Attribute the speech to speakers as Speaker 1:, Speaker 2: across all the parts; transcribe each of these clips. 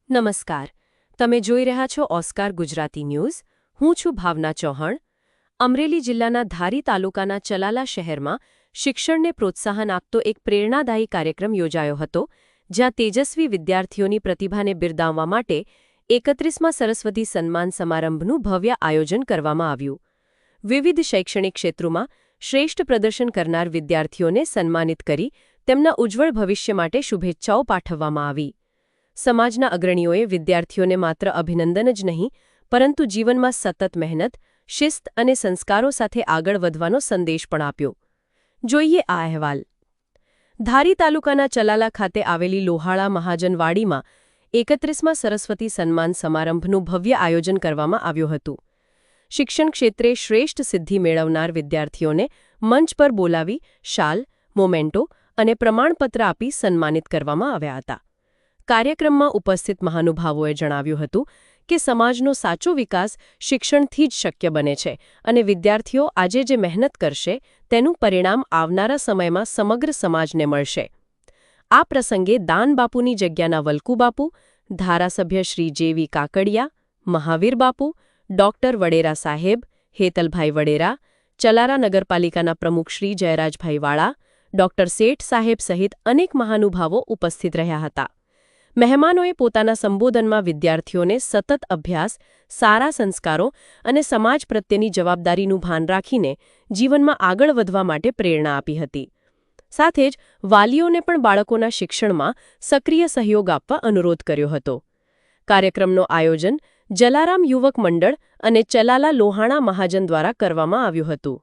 Speaker 1: નમસ્કાર. તમે જોઈ રહ્યા છો ઓસ્કાર ગુજરાતી ન્યૂઝ. હું છું ભાવના ચૌહાણ. અમરેલી જિલ્લાના ધારી તાલુકાના ચલાલા શહેરમાં શિક્ષણને પ્રોત્સાહન આપતો એક પ્રેરણાદાયી કાર્યક્રમ યોજાયો હતો, જ્યાં તેજસ્વી વિદ્યાર્થીઓની પ્રતિભાને બિરદાવવા માટે 31મા સરસ્વતી સન્માન સમારંભનું ભવ્ય આયોજન કરવામાં આવ્યું. વિવિધ શૈક્ષણિક ક્ષેત્રોમાં શ્રેષ્ઠ પ્રદર્શન કરનાર વિદ્યાર્થીઓને સન્માનિત કરી તેમના ઉજ્જવળ ભવિષ્ય માટે શુભેચ્છાઓ પાઠવવામાં આવી. સમાજના અગ્રણીઓએ વિદ્યાર્થીઓને માત્ર અભિનંદન જ નહીં, પરંતુ જીવનમાં સતત મહેનત, શિસ્ત અને સંસ્કારો સાથે આગળ વધવાનો સંદેશ પણ આપ્યો. જોઈએ આ અહેવાલ. ધારી તાલુકાના ચલાલા ખાતે આવેલી લોહાળા મહાજનવાડીમાં 31મા સરસ્વતી સન્માન સમારંભનું ભવ્ય આયોજન કરવામાં આવ્યું હતું. શિક્ષણ ક્ષેત્રે શ્રેષ્ઠ સિદ્ધિ મેળવનાર વિદ્યાર્થીઓને મંચ પર બોલાવી શાલ, મોમેન્ટો અને પ્રમાણપત્ર આપી સન્માનિત કરવામાં આવ્યા હતા. કાર્યક્રમમાં ઉપસ્થિત મહાનુભાવોએ જણાવ્યું હતું કે સમાજનો સાચો વિકાસ શિક્ષણથી જ શક્ય બને છે અને વિદ્યાર્થીઓ આજે જે મહેનત કરશે તેનું પરિણામ આવનારા સમયમાં સમગ્ર સમાજને મળશે. આ પ્રસંગે દાનબાપુની જગ્યાના વલ્કુબાપુ, ધારાસભ્ય શ્રી જેવી કાકડિયા, મહાવીર બાપુ, ડોક્ટર વડેરા સાહેબ, હેતલભાઈ વડેરા, ચલારા નગરપાલિકાના પ્રમુખ શ્રી જયરાજભાઈ વાળા, ડોક્ટર શેઠ સાહેબ સહિત અનેક મહાનુભાવો ઉપસ્થિત રહ્યા હતા. મહેમાનોએ પોતાના સંબોધનમાં વિદ્યાર્થીઓને સતત અભ્યાસ, સારા સંસ્કારો અને સમાજ પ્રત્યેની જવાબદારીનું ભાન રાખીને જીવનમાં આગળ વધવા માટે પ્રેરણા આપી હતી. સાથે જ વાલીઓને પણ બાળકોના શિક્ષણમાં સક્રિય સહયોગ આપવા અનુરોધ કર્યો હતો. કાર્યક્રમનું આયોજન જલારામ યુવક મંડળ અને ચલાલા લોહાણા મહાજન દ્વારા કરવામાં આવ્યું હતું.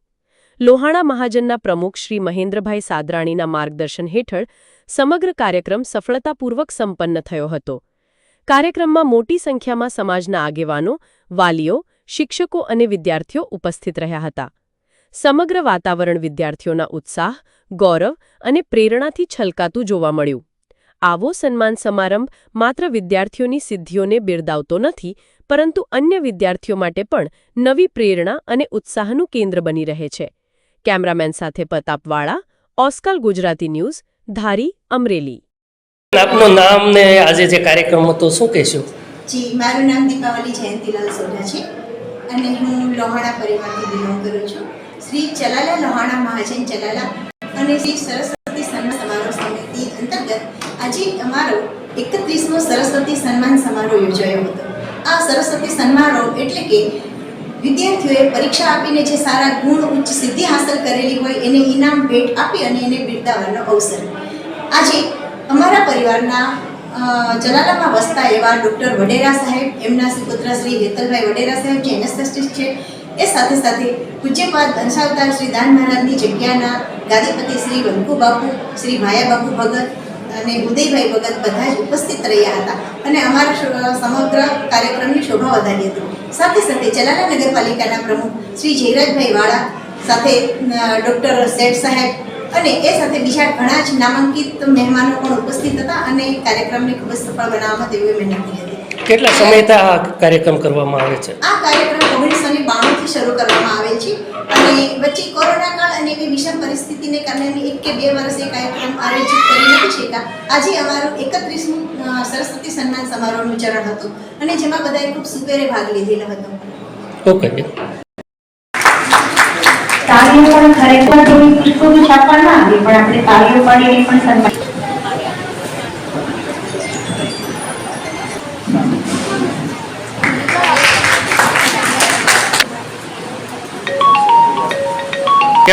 Speaker 1: લોહાણા મહાજનના પ્રમુખ શ્રી મહેન્દ્રભાઈ સાદરાણીના માર્ગદર્શન હેઠળ સમગ્ર કાર્યક્રમ સફળતાપૂર્વક સંપન્ન થયો હતો. કાર્યક્રમમાં મોટી સંખ્યામાં સમાજના આગેવાનો, વાલીઓ, શિક્ષકો અને વિદ્યાર્થીઓ ઉપસ્થિત રહ્યા હતા. સમગ્ર વાતાવરણ વિદ્યાર્થીઓના ઉત્સાહ, ગૌરવ અને પ્રેરણાથી છલકાતું જોવા મળ્યું. આવો સન્માન સમારંભ માત્ર વિદ્યાર્થીઓની સિદ્ધિઓને બિરદાવતો નથી, પરંતુ અન્ય વિદ્યાર્થીઓ માટે પણ નવી પ્રેરણા અને ઉત્સાહનું કેન્દ્ર બની રહે છે. કેમેરામેન સાથે પ્રતાપવાળા, ઓસ્કાર ગુજરાતી ન્યૂઝ, ધારી, અમરેલી.
Speaker 2: આપનું નામ ને આજે જે કાર્યક્રમ હતો શું કહેશો?
Speaker 3: જી, મારું નામ દીપાવલી જયંતીલાલ સોઢા છે અને હું લોહાણા પરિવારથી બિલોંગ કરું છું. શ્રી ચલાલા લોહાણા મહાજન ચલાલા અને શ્રી સરસ્વતી સન્માન સમારોહ સમિતિ અંતર્ગત આજે અમારો 31મો સરસ્વતી સન્માન સમારોહ યોજાયો હતો. આ સરસ્વતી સમારોહ એટલે કે વિદ્યાર્થીઓએ પરીક્ષા આપીને જે સારા ગુણ, ઉચ્ચ સિદ્ધિ હાંસલ કરેલી હોય એને ઇનામ ભેટ આપી અને એને બિરદાવવાનો અવસર. આજે અમારા પરિવારના ચલાલામાં વસતા એવા ડૉક્ટર વડેરા સાહેબ, એમના સુપુત્ર શ્રી હેતલભાઈ વડેરા સાહેબ જે એનેસ્થેટિસ્ટ છે, એ સાથે સાથે પૂજ્યપાદ દંશાવતાર શ્રી દાન મહારાજની જગ્યાના ગાદીપતિ શ્રી વલ્કુ બાપુ, શ્રી ભાયા બાપુ ભગત અને ઉદયભાઈ ભગત બધા જ ઉપસ્થિત રહ્યા હતા અને અમારા સમગ્ર કાર્યક્રમની શોભા વધારી હતી. સાથે સાથે ચલાલા નગરપાલિકાના પ્રમુખ શ્રી જયરાજભાઈ વાળા, સાથે ડૉક્ટર શેઠ સાહેબ અને એ સાથે બીજા ઘણા જ નામાંકિત મહેમાનો પણ ઉપસ્થિત હતા અને કાર્યક્રમને ખૂબ જ સફળ બનાવવામાં તેઓએ મહેનત કરી હતી.
Speaker 2: કેટલા સમયથી આ કાર્યક્રમ કરવામાં આવે છે?
Speaker 3: આ કાર્યક્રમ 1992થી શરૂ કરવામાં આવેલ છે અને વચ્ચે કોરોના કાળ અને એવી વિષમ પરિસ્થિતિને કારણે 1 કે 2 વર્ષ એ કાર્યક્રમ આયોજિત કરી નથી શક્યા. આજે અમારું 31મું સરસ્વતી સન્માન સમારોહનું ચરણ હતું અને જેમાં બધાએ ખૂબ સુપેરે ભાગ લીધેલો હતો.
Speaker 2: ઓકે.
Speaker 4: તાળીઓ પણ ખરેખર થોડી પુષ્પો છાપવા ના આવી, પણ આપણે તાળીઓ પાડીને પણ સન્માન.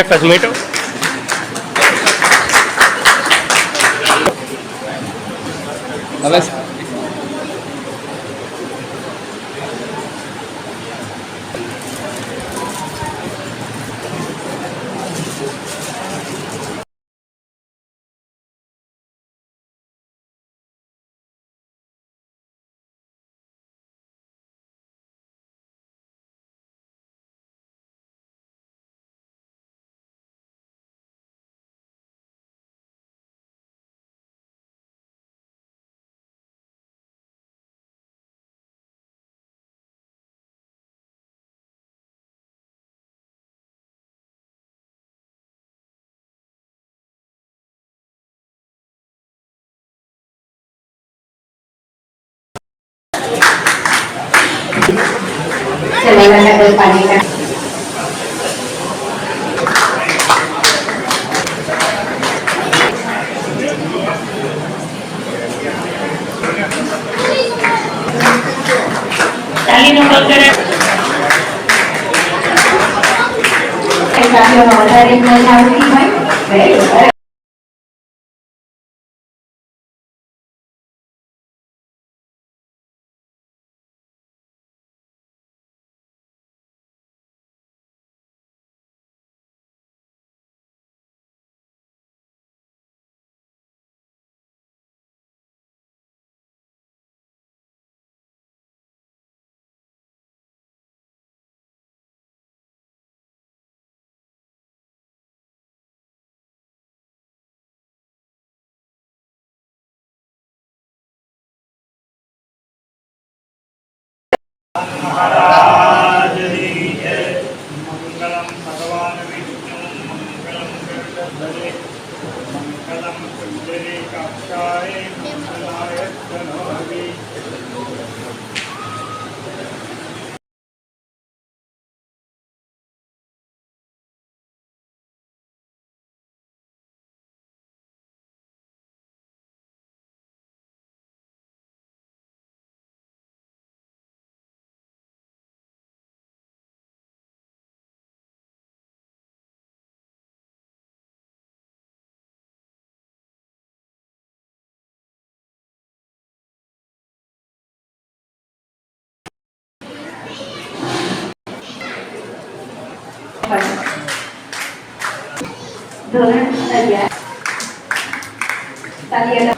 Speaker 2: એક જ મિનિટ. હવે
Speaker 4: મહાનગરપાલિકા તાલીનો કલ્ચર વધારે મજા આવતી હોય
Speaker 5: मंगलम भगवान विष्णु मंगलम गरुड़ध्वजे मंगलम कुंडली काक्षाय मंगलाय तनोहरि ધોરણ 11 તાલીનો